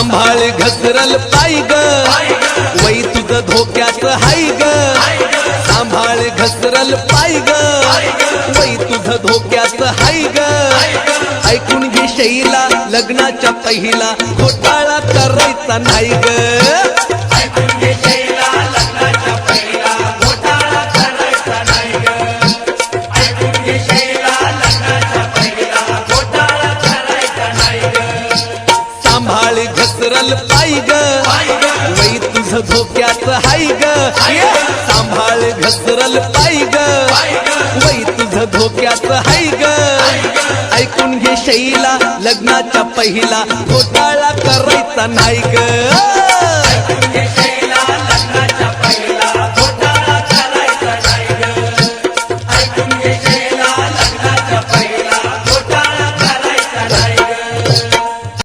सांभाळ घसरल पाय ग वै तुझं धोक्यात हाय ग सांभाळ घसरल पाय ग वै तुझं धोक्यात हाय ग ऐकून घे शैला लग्नाच्या पहिला घोटाळा करायचा नाही ग ऐकून घे शैला लग्नाच्या पहिला घोटाळा करायचा नाही ग ऐकून घे शैला लग्नाच्या पहिला घोटाळा करायचा नाही ग सांभाळ घसरल पाय ग वै तुझं धोक्यात हाय ग सांभाळ घसरल पाय ग वै तुझं धोक्यात हाय ग ऐकून घे शैला लग्नाच्या पहिला घोटाळा करायचा नाही ग ऐकून घे